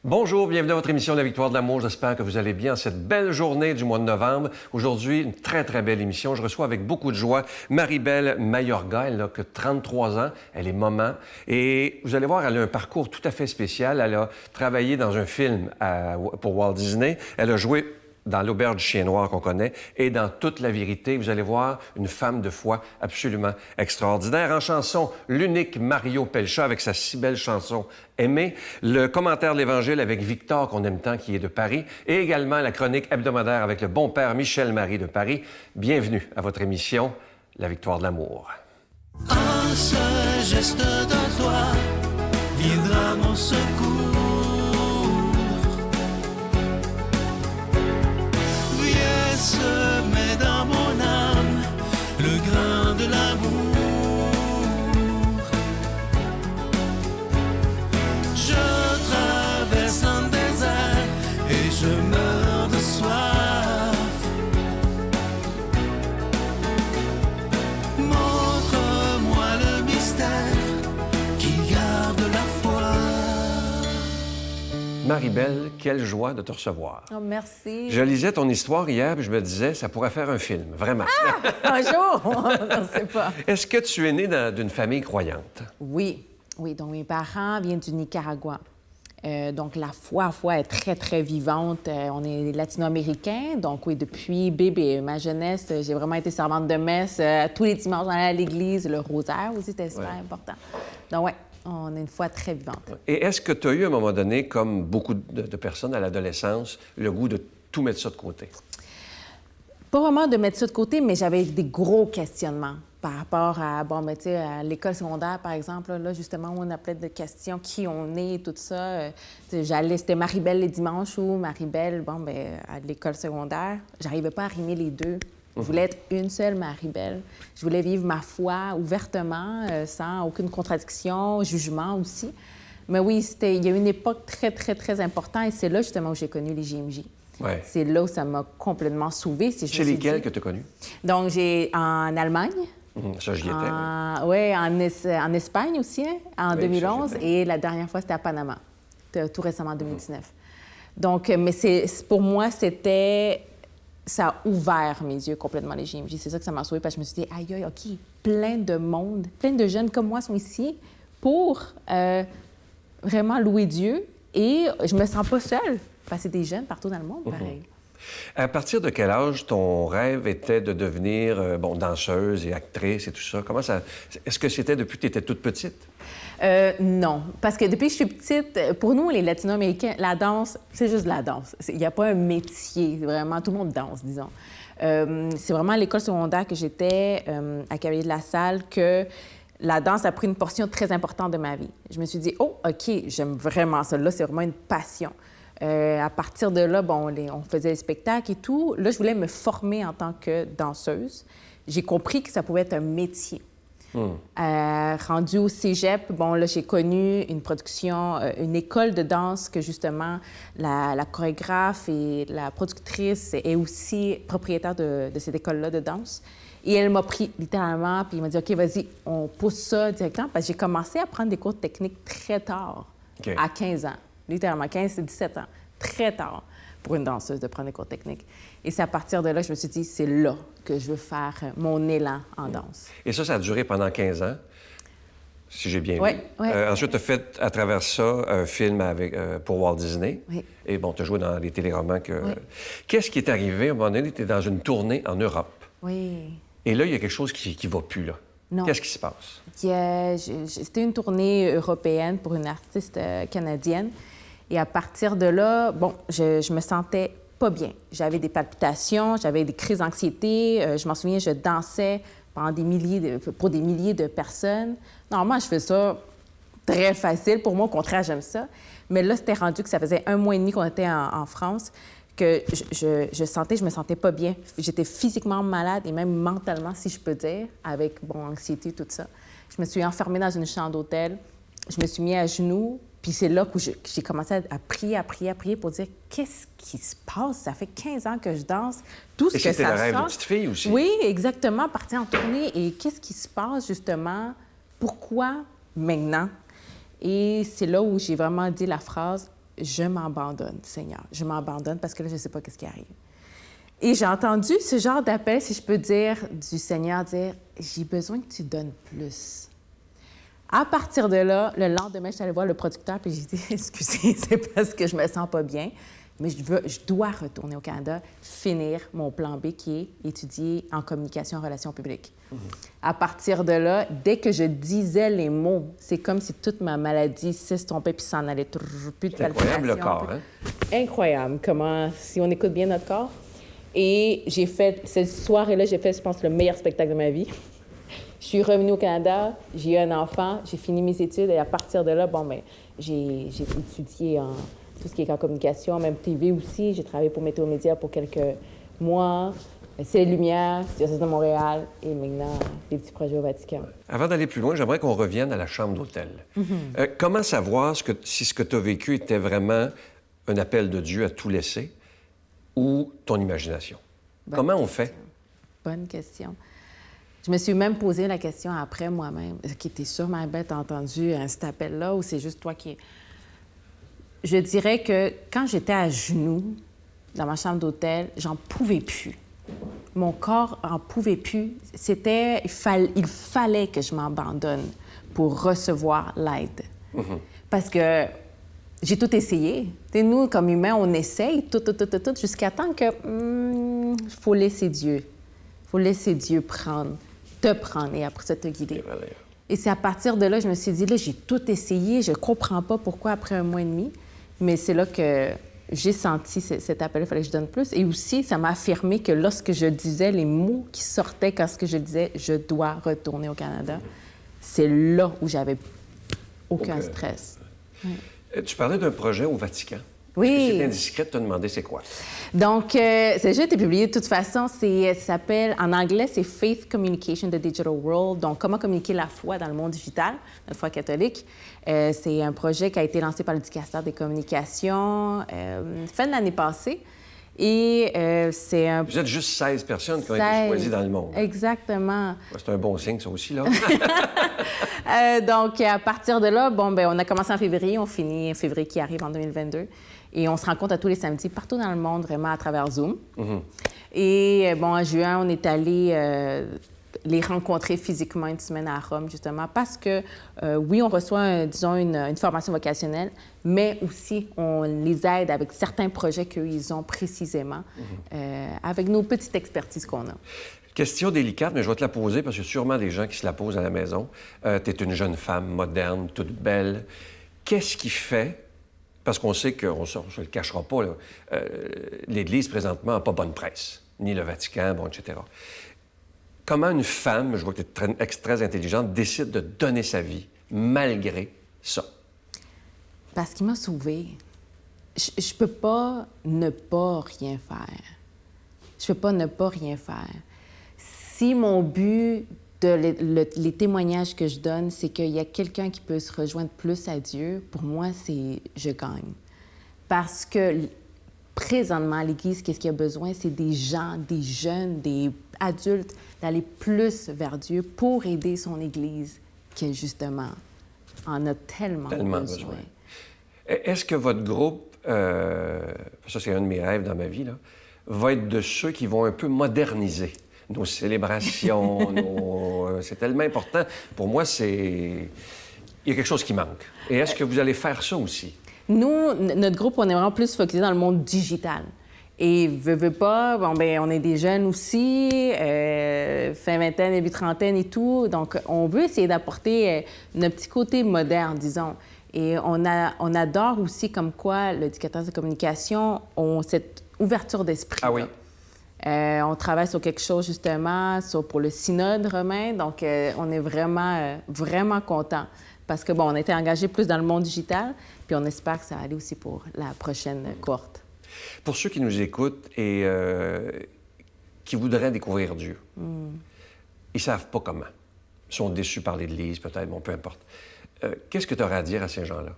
Bonjour, bienvenue à votre émission de la Victoire de l'amour. J'espère que vous allez bien cette belle journée du mois de novembre. Aujourd'hui, une très, très belle émission. Je reçois avec beaucoup de joie Maribel Mayorga. Elle n'a que 33 ans. Elle est maman. Et vous allez voir, elle a un parcours tout à fait spécial. Elle a travaillé dans un film pour Walt Disney. Elle a joué dans L'Auberge du chien noir qu'on connaît, et dans Toute la vérité. Vous allez voir une femme de foi absolument extraordinaire. En chanson, l'unique Mario Pelcha avec sa si belle chanson « Aimer », le commentaire de l'Évangile avec Victor, qu'on aime tant, qui est de Paris, et également la chronique hebdomadaire avec le bon père Michel-Marie de Paris. Bienvenue à votre émission « La Victoire de l'amour ». Un seul geste de toi viendra mon secours. Se met dans mon âme le grain de l'amour. Je traverse un désert et je meurs de soif. Montre-moi le mystère qui garde la foi. Maribel, quelle joie de te recevoir. Oh, merci. Je lisais ton histoire hier et je me disais, ça pourrait faire un film, vraiment. Un jour, on ne sait pas. Est-ce que tu es né d'une famille croyante? Oui, donc mes parents viennent du Nicaragua. Donc la foi est très, très vivante. On est latino-américains, donc oui, depuis bébé, ma jeunesse, j'ai vraiment été servante de messe. Tous les dimanches, on allait à l'église, le rosaire aussi, c'était super important. Donc oui. On a une foi très vivante. Et est-ce que tu as eu, à un moment donné, comme beaucoup de personnes à l'adolescence, le goût de tout mettre ça de côté? Pas vraiment de mettre ça de côté, mais j'avais des gros questionnements par rapport à, tu sais, à l'école secondaire, par exemple. Là, justement, où on a plein de questions, qui on est, tout ça. C'était Maribel les dimanches ou Maribel, à l'école secondaire. J'arrivais pas à rimer les deux. Je voulais être une seule Maribel. Je voulais vivre ma foi ouvertement, sans aucune contradiction, jugement aussi. Mais oui, il y a une époque très, très, très importante et c'est là justement où j'ai connu les JMJ. Ouais. C'est là où ça m'a complètement sauvée. Chez lesquels que tu as connus? Donc, j'ai en Allemagne. Ça, j'y étais. Oui, en Espagne aussi, en 2011. Ça, et la dernière fois, c'était à Panama, tout récemment, en 2019. Donc, mais pour moi, ça a ouvert mes yeux complètement, les JMJ. C'est ça que ça m'a sauvée, parce que je me suis dit, aïe, OK, plein de monde, plein de jeunes comme moi sont ici pour vraiment louer Dieu. Et je me sens pas seule, parce que c'est des jeunes partout dans le monde, pareil. À partir de quel âge ton rêve était de devenir danseuse et actrice et tout ça? Est-ce que c'était depuis que tu étais toute petite? Non, parce que depuis que je suis petite, pour nous, les Latino-Américains, la danse, c'est juste de la danse. Il n'y a pas un métier, vraiment, tout le monde danse, disons. C'est vraiment à l'école secondaire que j'étais, à Cavalier de la Salle, que la danse a pris une portion très importante de ma vie. Je me suis dit, oh, OK, j'aime vraiment ça. Là, c'est vraiment une passion. À partir de là, on faisait des spectacles et tout. Là, je voulais me former en tant que danseuse. J'ai compris que ça pouvait être un métier. Rendue au cégep, là, j'ai connu une production, une école de danse que, justement, la chorégraphe et la productrice est aussi propriétaire de cette école-là de danse. Et elle m'a pris littéralement, puis il m'a dit, OK, vas-y, on pousse ça directement, parce que j'ai commencé à prendre des cours de technique très tard, à 15 ans. Littéralement, 15-17 ans. Très tard pour une danseuse de prendre des cours techniques. Et c'est à partir de là que je me suis dit, c'est là que je veux faire mon élan en danse. Et ça a duré pendant 15 ans, si j'ai bien vu. Oui. Ensuite, tu as fait à travers ça un film pour Walt Disney. Oui. Et tu as joué dans les téléromans. Oui. Qu'est-ce qui est arrivé? À un moment donné, tu es dans une tournée en Europe. Oui. Et là, il y a quelque chose qui ne va plus, là. Non. Qu'est-ce qui se passe? C'était une tournée européenne pour une artiste canadienne. Et à partir de là, je me sentais pas bien. J'avais des palpitations, j'avais des crises d'anxiété. Je m'en souviens, je dansais pour des milliers de personnes. Normalement, je fais ça très facile. Pour moi, au contraire, j'aime ça. Mais là, c'était rendu que ça faisait 1 mois et demi qu'on était en France, que je me sentais pas bien. J'étais physiquement malade et même mentalement, si je peux dire, avec, anxiété, tout ça. Je me suis enfermée dans une chambre d'hôtel. Je me suis mis à genoux. Puis c'est là que j'ai commencé à prier pour dire qu'est-ce qui se passe? Ça fait 15 ans que je danse. Tout ce que ça c'était le rêve sort. de petite fille aussi. Oui, exactement, partir en tournée. Et qu'est-ce qui se passe, justement? Pourquoi maintenant? Et c'est là où j'ai vraiment dit la phrase « je m'abandonne, Seigneur. Je m'abandonne parce que là, je ne sais pas qu'est-ce qui arrive. Et j'ai entendu ce genre d'appel, si je peux dire, du Seigneur dire, j'ai besoin que tu donnes plus. À partir de là, le lendemain, je suis allée voir le producteur puis j'ai dit, excusez, c'est parce que je me sens pas bien, mais je dois retourner au Canada, finir mon plan B qui est étudier en communication en relations publiques. À partir de là, dès que je disais les mots, c'est comme si toute ma maladie s'estompait puis s'en allait, plus de C'est incroyable le corps, hein? Incroyable comment, si on écoute bien notre corps. Et j'ai fait, cette soirée-là, j'ai fait, je pense, le meilleur spectacle de ma vie. Je suis revenue au Canada, j'ai eu un enfant, j'ai fini mes études et à partir de là, j'ai étudié en tout ce qui est en communication, même TV aussi. J'ai travaillé pour Météo Média pour quelques mois. C'est les Lumières, Diocèse de Montréal et maintenant des petits projets au Vatican. Avant d'aller plus loin, j'aimerais qu'on revienne à la chambre d'hôtel. Comment savoir si ce que tu as vécu était vraiment un appel de Dieu à tout laisser ou ton imagination? Comment on fait? Bonne question. Je me suis même posé la question après moi-même. Qui était sûrement bête, t'as entendu cet appel-là ou c'est juste toi qui... Je dirais que quand j'étais à genoux dans ma chambre d'hôtel, j'en pouvais plus. Mon corps en pouvait plus. Il fallait que je m'abandonne pour recevoir l'aide. Parce que j'ai tout essayé. T'sais, nous, comme humains, on essaye tout, jusqu'à temps que faut laisser Dieu. Faut laisser Dieu te prendre et après ça te guider. Et c'est à partir de là, je me suis dit, là, j'ai tout essayé, je comprends pas pourquoi après 1 mois et demi, mais c'est là que j'ai senti cet appel, il fallait que je donne plus. Et aussi, ça m'a affirmé que lorsque je disais les mots qui sortaient quand je disais « je dois retourner au Canada », c'est là où j'avais aucun stress. Tu parlais d'un projet au Vatican. Oui. Est-ce que c'est indiscret de te demander c'est quoi? Donc, ça a déjà été publié de toute façon. Ça s'appelle, en anglais, c'est Faith Communication the Digital World. Donc, comment communiquer la foi dans le monde digital, notre foi catholique. C'est un projet qui a été lancé par le dicastère des communications fin de l'année passée. Et c'est un... Vous êtes juste 16 personnes qui ont été choisies dans le monde. Exactement. Ouais, c'est un bon signe, ça aussi, là. Donc, à partir de là, on a commencé en février, on finit en février qui arrive en 2022. Et on se rencontre à tous les samedis, partout dans le monde, vraiment à travers Zoom. Et en juin, on est allé les rencontrer physiquement une semaine à Rome, justement, parce que, oui, on reçoit, disons, une formation vocationnelle, mais aussi, on les aide avec certains projets qu'ils ont précisément, avec nos petites expertises qu'on a. Question délicate, mais je vais te la poser parce qu'il y a sûrement des gens qui se la posent à la maison. Tu es une jeune femme moderne, toute belle. Qu'est-ce qui fait, parce qu'on sait qu'on ne se le cachera pas, l'Église, présentement, n'a pas bonne presse, ni le Vatican, etc. Comment une femme, je vois que tu es très intelligente, décide de donner sa vie malgré ça? Parce qu'il m'a sauvée. Je peux pas ne pas rien faire. Je peux pas ne pas rien faire. Si mon but les témoignages que je donne, c'est qu'il y a quelqu'un qui peut se rejoindre plus à Dieu, pour moi, c'est je gagne. Parce que présentement, à l'Église, qu'est-ce qu'il y a besoin? C'est des gens, des jeunes, des adultes, d'aller plus vers Dieu pour aider son Église, qui, justement, en a tellement besoin. Est-ce que votre groupe, ça c'est un de mes rêves dans ma vie, là, va être de ceux qui vont un peu moderniser nos célébrations, c'est tellement important. Pour moi, il y a quelque chose qui manque. Et est-ce que vous allez faire ça aussi? Nous, notre groupe, on est vraiment plus focusé dans le monde digital. Et veut pas, on est des jeunes aussi, fin vingtaine, début trentaine et tout. Donc, on veut essayer d'apporter notre petit côté moderne, disons. Et on adore aussi comme quoi le dicastère de communication ont cette ouverture d'esprit. Ah oui? On travaille sur quelque chose, justement, pour le synode romain. Donc, on est vraiment, vraiment contents. Parce que, on a été engagés plus dans le monde digital, puis on espère que ça va aller aussi pour la prochaine cohorte. Pour ceux qui nous écoutent et qui voudraient découvrir Dieu, ils savent pas comment. Ils sont déçus par l'Église, peut-être, peu importe. Qu'est-ce que tu aurais à dire à ces gens-là?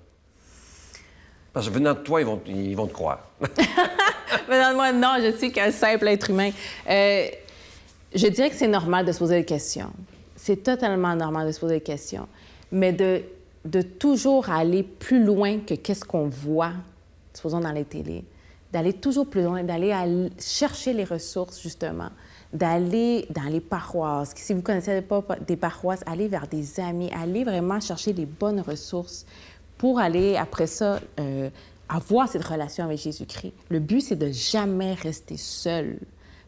Parce que venant de toi, ils vont te croire. Venant de moi, non, je suis qu'un simple être humain. Je dirais que c'est normal de se poser des questions. C'est totalement normal de se poser des questions. Mais de toujours aller plus loin que qu'est-ce qu'on voit supposons dans les télés, d'aller toujours plus loin, chercher les ressources, justement, d'aller dans les paroisses. Si vous ne connaissez pas des paroisses, allez vers des amis, allez vraiment chercher les bonnes ressources pour aller, après ça, avoir cette relation avec Jésus-Christ. Le but, c'est de jamais rester seul.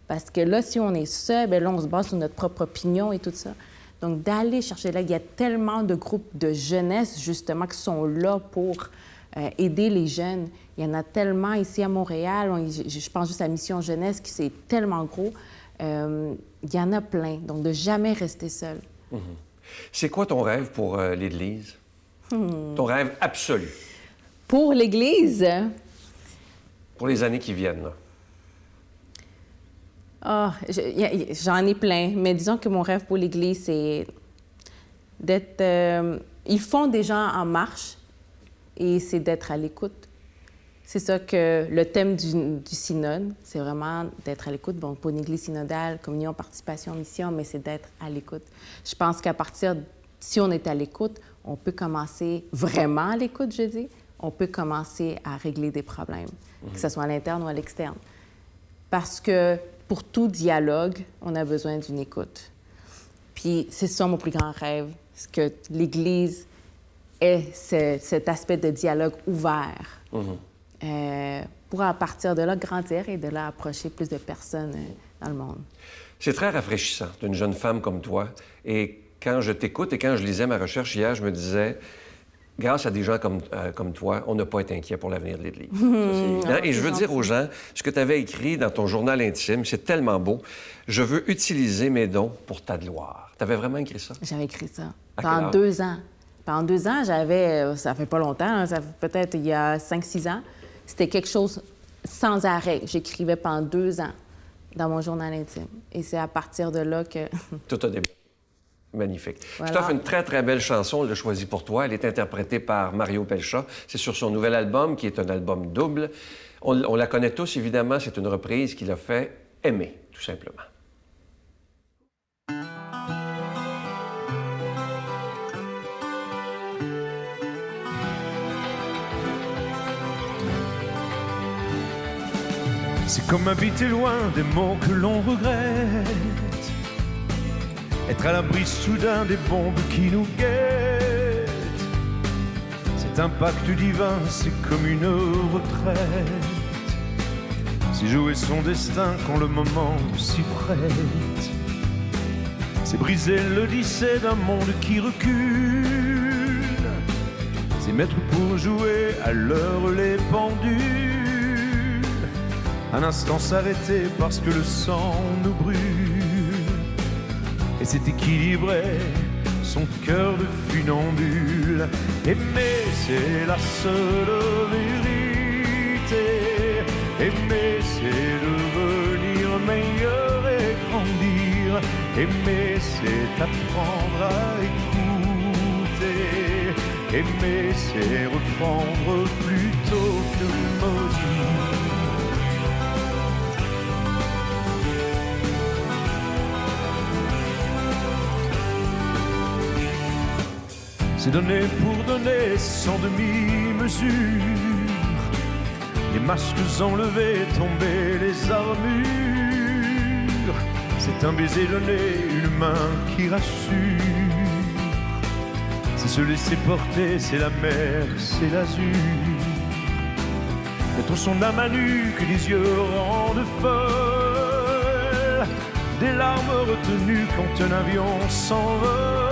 Parce que là, si on est seul, bien là, on se base sur notre propre opinion et tout ça. Donc, d'aller chercher là, il y a tellement de groupes de jeunesse, justement, qui sont là pour aider les jeunes. Il y en a tellement ici à Montréal. Je pense juste à Mission Jeunesse, qui c'est tellement gros. Il y en a plein. Donc, de jamais rester seul. Mm-hmm. C'est quoi ton rêve pour l'Église? Ton rêve absolu? Pour l'Église? Pour les années qui viennent, là. J'en ai plein, mais disons que mon rêve pour l'Église, c'est d'être... ils font des gens en marche et c'est d'être à l'écoute. C'est ça que le thème du synode, c'est vraiment d'être à l'écoute. Bon, pour une Église synodale, communion, participation, mission, mais c'est d'être à l'écoute. Je pense qu'à partir, si on est à l'écoute, on peut commencer vraiment à l'écoute, je dis, on peut commencer à régler des problèmes, que ce soit à l'interne ou à l'externe. Parce que pour tout dialogue, on a besoin d'une écoute. Puis c'est ça mon plus grand rêve, c'est que l'Église ait cet aspect de dialogue ouvert pour, à partir de là, grandir et de là, approcher plus de personnes dans le monde. C'est très rafraîchissant d'une jeune femme comme toi. Et quand je t'écoute et quand je lisais ma recherche hier, je me disais... Grâce à des gens comme toi, on n'a pas à être inquiet pour l'avenir de l'Église. Ça, c'est évident. Et je veux dire aux gens, ce que tu avais écrit dans ton journal intime, c'est tellement beau. Je veux utiliser mes dons pour ta gloire. Tu avais vraiment écrit ça? J'avais écrit ça. À Pendant 2 ans. Pendant 2 ans, j'avais... Ça fait pas longtemps, hein, ça fait peut-être il y a 5-6 ans. C'était quelque chose sans arrêt. J'écrivais pendant 2 ans dans mon journal intime. Et c'est à partir de là que... Tout a débuté. Magnifique. Voilà. Je t'offre une très, très belle chanson. Elle l'a choisie pour toi. Elle est interprétée par Mario Pelcha. C'est sur son nouvel album, qui est un album double. On la connaît tous, évidemment. C'est une reprise qu'il a fait Aimer, tout simplement. C'est comme habiter loin des mots que l'on regrette. Être à l'abri soudain des bombes qui nous guettent. Cet impact divin, c'est comme une retraite. C'est jouer son destin quand le moment s'y prête. C'est briser l'odyssée d'un monde qui recule. C'est mettre pour jouer à l'heure les pendules. Un instant s'arrêter parce que le sang nous brûle. Et c'est équilibrer son cœur de funambule. Aimer, c'est la seule vérité. Aimer, c'est devenir meilleur et grandir. Aimer, c'est apprendre à écouter. Aimer, c'est reprendre plutôt que maudire. C'est donner pour donner sans demi-mesure. Les masques enlevés, tomber les armures. C'est un baiser donné, une main qui rassure. C'est se laisser porter, c'est la mer, c'est l'azur. Mettre son âme à nu, que les yeux rendent folle. Des larmes retenues quand un avion s'envole.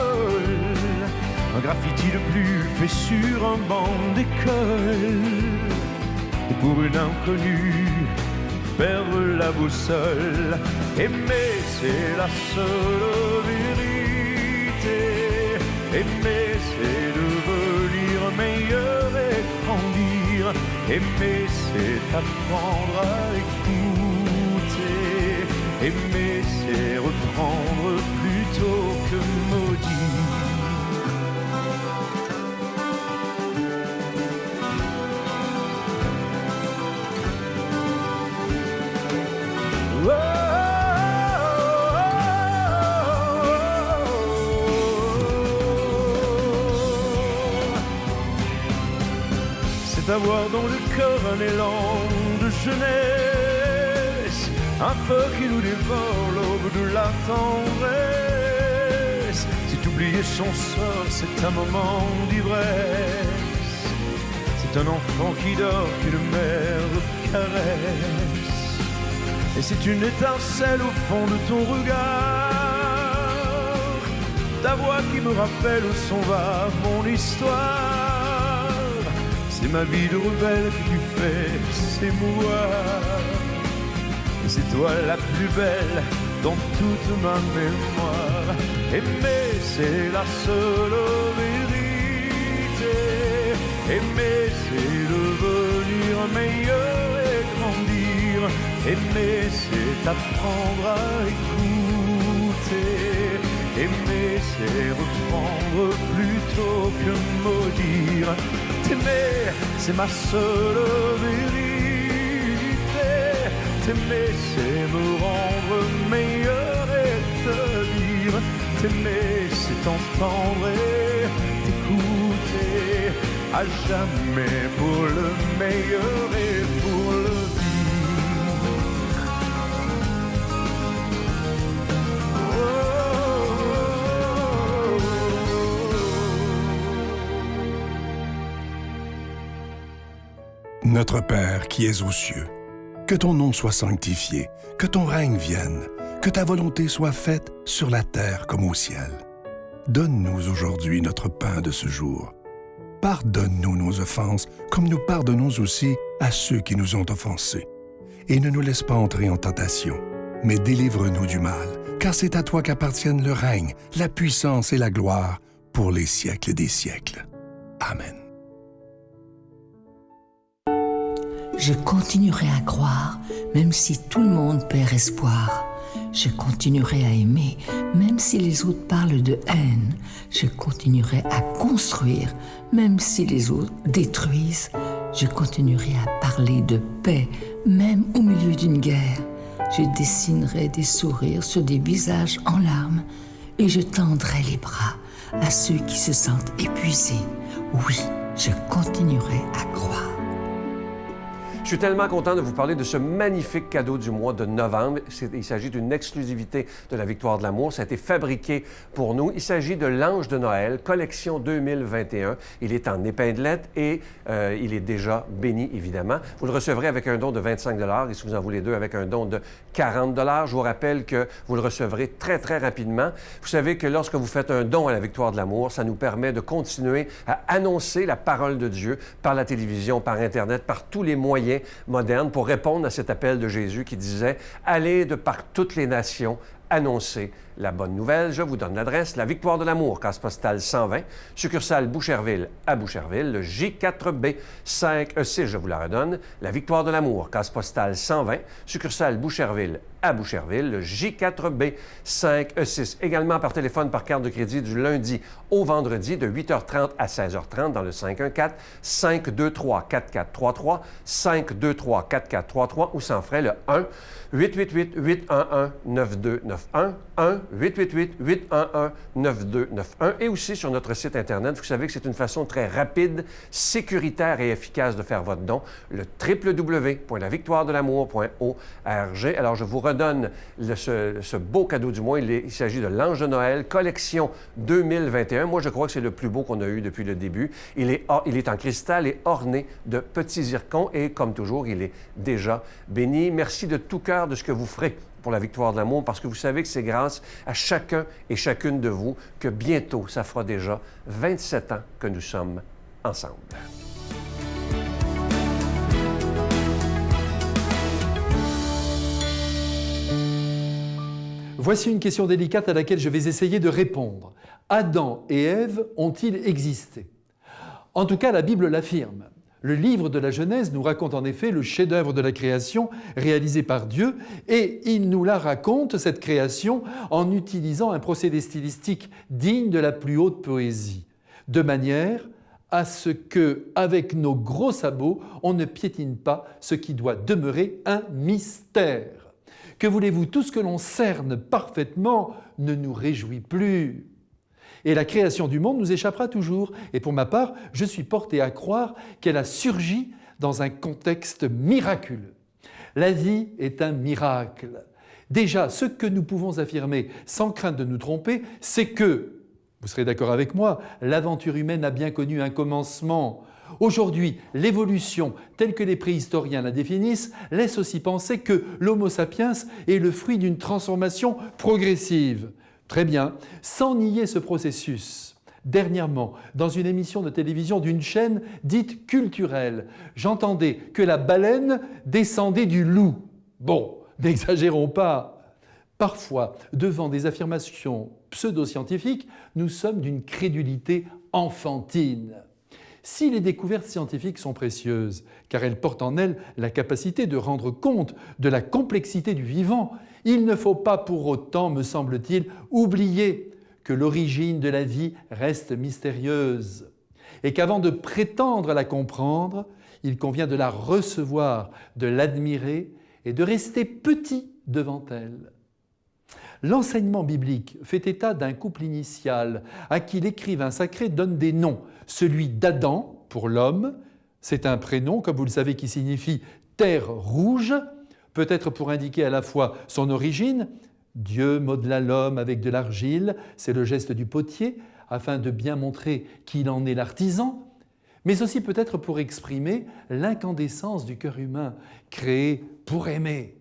Un graffiti de plus fait sur un banc d'école. Et pour une inconnue, perdre la boussole. Aimer, c'est la seule vérité. Aimer, c'est devenir meilleur et grandir. Aimer, c'est apprendre à écouter. Aimer, c'est reprendre plutôt que maudire. C'est avoir dans le cœur un élan de jeunesse, un feu qui nous dévore l'aube de la tendresse. C'est oublier son sort, c'est un moment d'ivresse, c'est un enfant qui dort qu'une mère caresse. Et c'est une étincelle au fond de ton regard, ta voix qui me rappelle où s'en va mon histoire. C'est ma vie de rebelle que tu fais s'émouvoir, et c'est toi la plus belle dans toute ma mémoire. Aimer, c'est la seule vérité, aimer, c'est devenir meilleur et grandir. Aimer, c'est apprendre à écouter. Aimer, c'est reprendre plutôt que maudire. T'aimer, c'est ma seule vérité. T'aimer, c'est me rendre meilleur et te dire. T'aimer, c'est t'entendre et t'écouter. À jamais pour le meilleur et pour le pire. Notre Père qui es aux cieux, que ton nom soit sanctifié, que ton règne vienne, que ta volonté soit faite sur la terre comme au ciel. Donne-nous aujourd'hui notre pain de ce jour. Pardonne-nous nos offenses, comme nous pardonnons aussi à ceux qui nous ont offensés. Et ne nous laisse pas entrer en tentation, mais délivre-nous du mal, car c'est à toi qu'appartiennent le règne, la puissance et la gloire pour les siècles des siècles. Amen. Je continuerai à croire, même si tout le monde perd espoir. Je continuerai à aimer, même si les autres parlent de haine. Je continuerai à construire, même si les autres détruisent. Je continuerai à parler de paix, même au milieu d'une guerre. Je dessinerai des sourires sur des visages en larmes et je tendrai les bras à ceux qui se sentent épuisés. Oui, je continuerai à croire. Je suis tellement content de vous parler de ce magnifique cadeau du mois de novembre. Il s'agit d'une exclusivité de la Victoire de l'amour. Ça a été fabriqué pour nous. Il s'agit de l'Ange de Noël, collection 2021. Il est en épinglette et il est déjà béni, évidemment. Vous le recevrez avec un don de 25 $ et si vous en voulez deux, avec un don de 40 $. Je vous rappelle que vous le recevrez très, très rapidement. Vous savez que lorsque vous faites un don à la Victoire de l'amour, ça nous permet de continuer à annoncer la parole de Dieu par la télévision, par Internet, par tous les moyens moderne pour répondre à cet appel de Jésus qui disait « Allez de par toutes les nations, annoncer la bonne nouvelle. » Je vous donne l'adresse, la Victoire de l'amour, case postale 120, succursale Boucherville à Boucherville, le J4B 5E6, je vous la redonne, la Victoire de l'amour, case postale 120, succursale Boucherville à Boucherville, le J4B 5E6. Également par téléphone, par carte de crédit du lundi au vendredi de 8h30 à 16h30 dans le 514-523-4433, 523-4433 ou sans frais le 1-888-811-9291, 1-888-811-9291 et aussi sur notre site Internet. Vous savez que c'est une façon très rapide, sécuritaire et efficace de faire votre don, le www.lavictoiredelamour.org. Alors, je vous redonne ce beau cadeau du mois. Il s'agit de l'Ange de Noël, collection 2021. Moi, je crois que c'est le plus beau qu'on a eu depuis le début. Il est en cristal et orné de petits zircons et, comme toujours, il est déjà béni. Merci de tout cœur de ce que vous ferez pour la Victoire de l'amour, parce que vous savez que c'est grâce à chacun et chacune de vous que bientôt, ça fera déjà 27 ans que nous sommes ensemble. Voici une question délicate à laquelle je vais essayer de répondre. Adam et Ève ont-ils existé? En tout cas, la Bible l'affirme. Le livre de la Genèse nous raconte en effet le chef-d'œuvre de la création réalisé par Dieu et il nous la raconte, cette création, en utilisant un procédé stylistique digne de la plus haute poésie, de manière à ce que, avec nos gros sabots, on ne piétine pas ce qui doit demeurer un mystère. Que voulez-vous, tout ce que l'on cerne parfaitement ne nous réjouit plus. Et la création du monde nous échappera toujours. Et pour ma part, je suis porté à croire qu'elle a surgi dans un contexte miraculeux. La vie est un miracle. Déjà, ce que nous pouvons affirmer sans crainte de nous tromper, c'est que, vous serez d'accord avec moi, l'aventure humaine a bien connu un commencement. Aujourd'hui, l'évolution, telle que les préhistoriens la définissent, laisse aussi penser que l'Homo sapiens est le fruit d'une transformation progressive. Très bien, sans nier ce processus. Dernièrement, dans une émission de télévision d'une chaîne dite culturelle, j'entendais que la baleine descendait du loup. Bon, n'exagérons pas. Parfois, devant des affirmations pseudo-scientifiques, nous sommes d'une crédulité enfantine. Si les découvertes scientifiques sont précieuses, car elles portent en elles la capacité de rendre compte de la complexité du vivant, il ne faut pas pour autant, me semble-t-il, oublier que l'origine de la vie reste mystérieuse et qu'avant de prétendre la comprendre, il convient de la recevoir, de l'admirer et de rester petit devant elle. L'enseignement biblique fait état d'un couple initial à qui l'écrivain sacré donne des noms. Celui d'Adam, pour l'homme, c'est un prénom, comme vous le savez, qui signifie « terre rouge », peut-être pour indiquer à la fois son origine. Dieu modela l'homme avec de l'argile, c'est le geste du potier, afin de bien montrer qu'il en est l'artisan, mais aussi peut-être pour exprimer l'incandescence du cœur humain, créé pour aimer.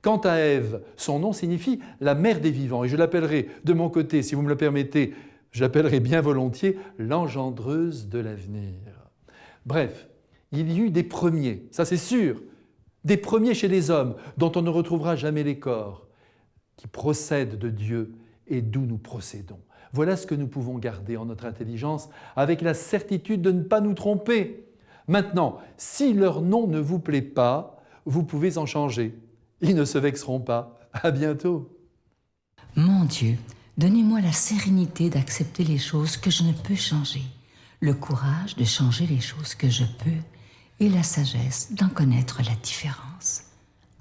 Quant à Ève, son nom signifie la mère des vivants, et je l'appellerai de mon côté, si vous me le permettez, je l'appellerai bien volontiers l'engendreuse de l'avenir. Bref, il y eut des premiers, ça c'est sûr, des premiers chez les hommes, dont on ne retrouvera jamais les corps, qui procèdent de Dieu et d'où nous procédons. Voilà ce que nous pouvons garder en notre intelligence, avec la certitude de ne pas nous tromper. Maintenant, si leur nom ne vous plaît pas, vous pouvez en changer. Ils ne se vexeront pas. À bientôt. Mon Dieu, donnez-moi la sérénité d'accepter les choses que je ne peux changer, le courage de changer les choses que je peux et la sagesse d'en connaître la différence.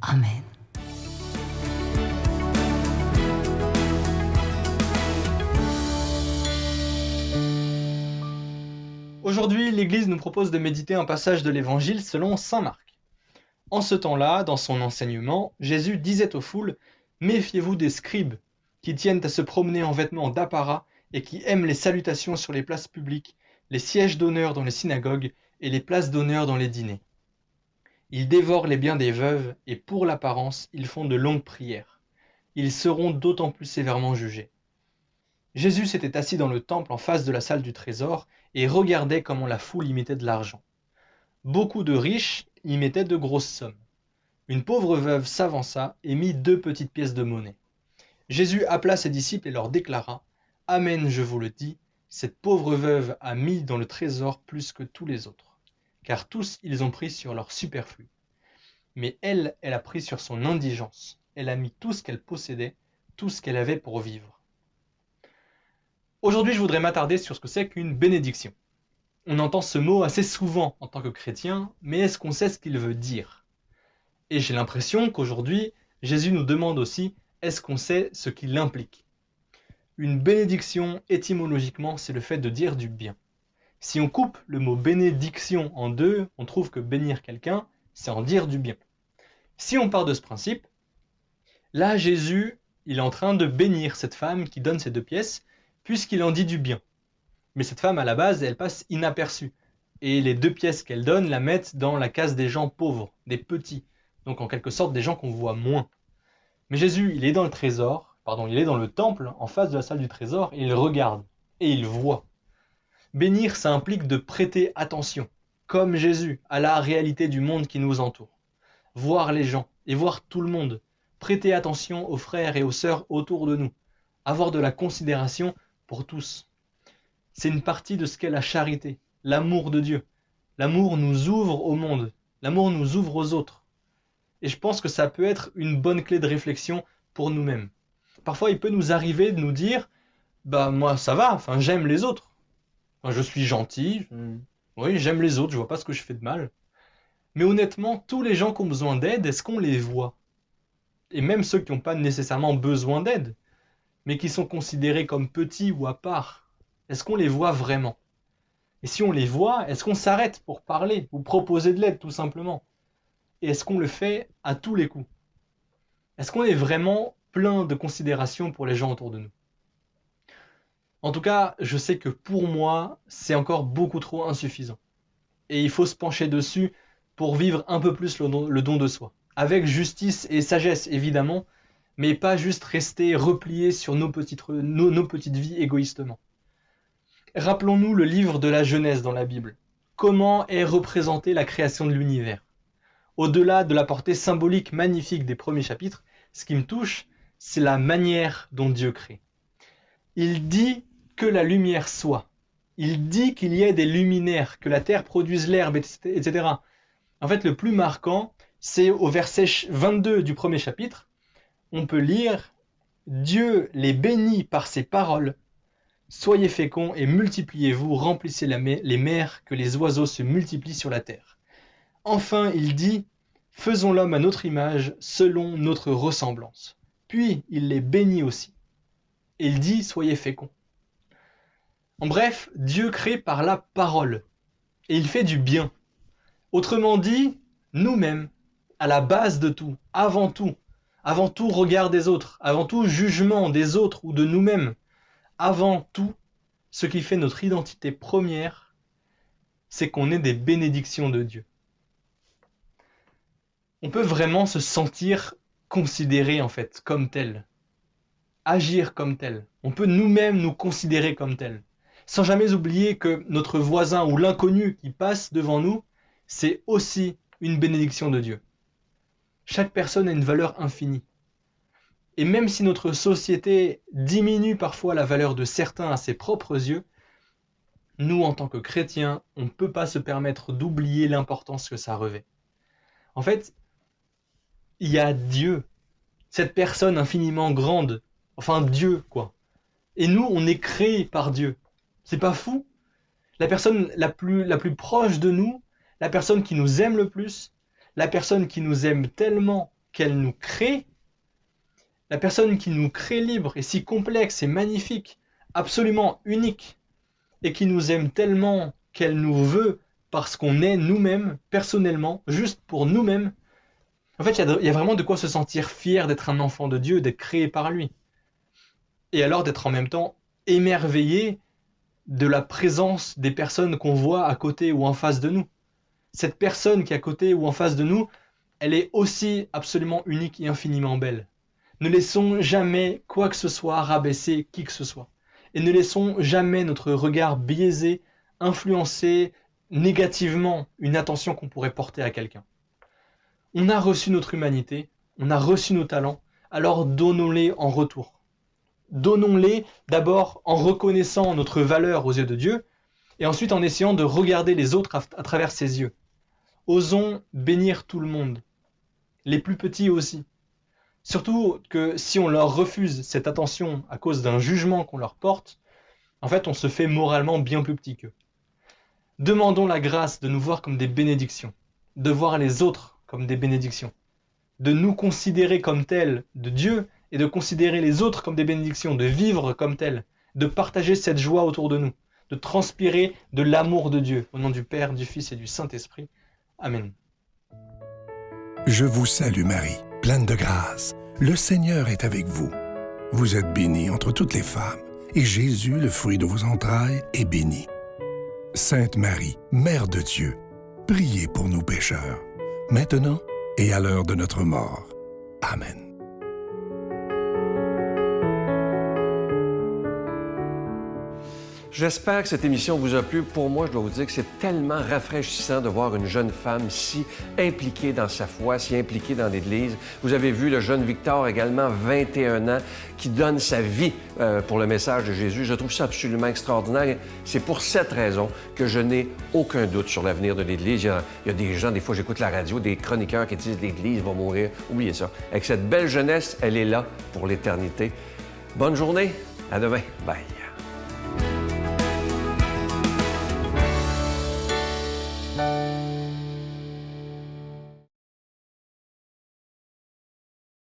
Amen. Aujourd'hui, l'Église nous propose de méditer un passage de l'Évangile selon saint Marc. En ce temps-là, dans son enseignement, Jésus disait aux foules « Méfiez-vous des scribes, qui tiennent à se promener en vêtements d'apparat et qui aiment les salutations sur les places publiques, les sièges d'honneur dans les synagogues et les places d'honneur dans les dîners. Ils dévorent les biens des veuves et pour l'apparence, ils font de longues prières. Ils seront d'autant plus sévèrement jugés. » Jésus s'était assis dans le temple en face de la salle du trésor et regardait comment la foule y mettait de l'argent. Beaucoup de riches y mettaient de grosses sommes. Une pauvre veuve s'avança et mit 2 petites pièces de monnaie. Jésus appela ses disciples et leur déclara « Amen, je vous le dis, cette pauvre veuve a mis dans le trésor plus que tous les autres, car tous ils ont pris sur leur superflu. Mais elle a pris sur son indigence. Elle a mis tout ce qu'elle possédait, tout ce qu'elle avait pour vivre. » Aujourd'hui, je voudrais m'attarder sur ce que c'est qu'une bénédiction. On entend ce mot assez souvent en tant que chrétien, mais est-ce qu'on sait ce qu'il veut dire? Et j'ai l'impression qu'aujourd'hui, Jésus nous demande aussi, est-ce qu'on sait ce qu'il implique? Une bénédiction, étymologiquement, c'est le fait de dire du bien. Si on coupe le mot bénédiction en deux, on trouve que bénir quelqu'un, c'est en dire du bien. Si on part de ce principe, là, Jésus, il est en train de bénir cette femme qui donne ces 2 pièces, puisqu'il en dit du bien. Mais cette femme, à la base, elle passe inaperçue. Et les 2 pièces qu'elle donne la mettent dans la case des gens pauvres, des petits. Donc en quelque sorte des gens qu'on voit moins. Mais Jésus, il est dans le trésor, il est dans le temple, en face de la salle du trésor, et il regarde, et il voit. Bénir, ça implique de prêter attention, comme Jésus, à la réalité du monde qui nous entoure. Voir les gens, et voir tout le monde. Prêter attention aux frères et aux sœurs autour de nous. Avoir de la considération pour tous. C'est une partie de ce qu'est la charité, l'amour de Dieu. L'amour nous ouvre au monde, l'amour nous ouvre aux autres. Et je pense que ça peut être une bonne clé de réflexion pour nous-mêmes. Parfois, il peut nous arriver de nous dire « Bah moi ça va, j'aime les autres. Je suis gentil, oui j'aime les autres, je vois pas ce que je fais de mal. » Mais honnêtement, tous les gens qui ont besoin d'aide, est-ce qu'on les voit? Et même ceux qui n'ont pas nécessairement besoin d'aide. mais qui sont considérés comme petits ou à part, est-ce qu'on les voit vraiment? Et si on les voit, est-ce qu'on s'arrête pour parler ou proposer de l'aide tout simplement? Et est-ce qu'on le fait à tous les coups? Est-ce qu'on est vraiment plein de considération pour les gens autour de nous? En tout cas, je sais que pour moi, c'est encore beaucoup trop insuffisant. Et il faut se pencher dessus pour vivre un peu plus le don de soi. Avec justice et sagesse, évidemment, mais pas juste rester replié sur nos petites vies égoïstement. Rappelons-nous le livre de la Genèse dans la Bible. Comment est représentée la création de l'univers? Au-delà de la portée symbolique magnifique des premiers chapitres, ce qui me touche, c'est la manière dont Dieu crée. Il dit que la lumière soit. Il dit qu'il y ait des luminaires, que la terre produise l'herbe, etc. En fait, le plus marquant, c'est au verset 22 du premier chapitre. On peut lire « Dieu les bénit par ses paroles. Soyez féconds et multipliez-vous, remplissez les mers, que les oiseaux se multiplient sur la terre. » Enfin, il dit « Faisons l'homme à notre image, selon notre ressemblance. » Puis, il les bénit aussi. Et il dit « Soyez féconds. » En bref, Dieu crée par la parole. Et il fait du bien. Autrement dit, nous-mêmes, à la base de tout, avant tout regard des autres, avant tout jugement des autres ou de nous-mêmes, avant tout, ce qui fait notre identité première, c'est qu'on est des bénédictions de Dieu. On peut vraiment se sentir considéré en fait comme tel, agir comme tel. On peut nous-mêmes nous considérer comme tel, sans jamais oublier que notre voisin ou l'inconnu qui passe devant nous, c'est aussi une bénédiction de Dieu. Chaque personne a une valeur infinie. Et même si notre société diminue parfois la valeur de certains à ses propres yeux, nous, en tant que chrétiens, on ne peut pas se permettre d'oublier l'importance que ça revêt. En fait, il y a Dieu, cette personne infiniment grande, enfin Dieu, quoi. Et nous, on est créés par Dieu. C'est pas fou? La personne la plus proche de nous, la personne qui nous aime le plus, la personne qui nous aime tellement qu'elle nous crée, la personne qui nous crée libre et si complexe et magnifique, absolument unique, et qui nous aime tellement qu'elle nous veut parce qu'on est nous-mêmes, personnellement, juste pour nous-mêmes. En fait, il y a vraiment de quoi se sentir fier d'être un enfant de Dieu, d'être créé par lui. Et alors d'être en même temps émerveillé de la présence des personnes qu'on voit à côté ou en face de nous. Cette personne qui est à côté ou en face de nous, elle est aussi absolument unique et infiniment belle. Ne laissons jamais quoi que ce soit rabaisser qui que ce soit. Et ne laissons jamais notre regard biaisé, influencer négativement une attention qu'on pourrait porter à quelqu'un. On a reçu notre humanité, on a reçu nos talents, alors donnons-les en retour. Donnons-les d'abord en reconnaissant notre valeur aux yeux de Dieu, et ensuite en essayant de regarder les autres à travers ses yeux. Osons bénir tout le monde, les plus petits aussi. Surtout que si on leur refuse cette attention à cause d'un jugement qu'on leur porte, en fait on se fait moralement bien plus petit qu'eux. Demandons la grâce de nous voir comme des bénédictions, de voir les autres comme des bénédictions, de nous considérer comme tels de Dieu et de considérer les autres comme des bénédictions, de vivre comme tels, de partager cette joie autour de nous, de transpirer de l'amour de Dieu, au nom du Père, du Fils et du Saint-Esprit. Amen. Je vous salue Marie, pleine de grâce. Le Seigneur est avec vous. Vous êtes bénie entre toutes les femmes, et Jésus, le fruit de vos entrailles, est béni. Sainte Marie, Mère de Dieu, priez pour nous pécheurs, maintenant et à l'heure de notre mort. Amen. J'espère que cette émission vous a plu. Pour moi, je dois vous dire que c'est tellement rafraîchissant de voir une jeune femme si impliquée dans sa foi, si impliquée dans l'Église. Vous avez vu le jeune Victor, également 21 ans, qui donne sa vie pour le message de Jésus. Je trouve ça absolument extraordinaire. C'est pour cette raison que je n'ai aucun doute sur l'avenir de l'Église. Il y a des gens, des fois j'écoute la radio, des chroniqueurs qui disent « l'Église va mourir ». Oubliez ça. Avec cette belle jeunesse, elle est là pour l'éternité. Bonne journée. À demain. Bye.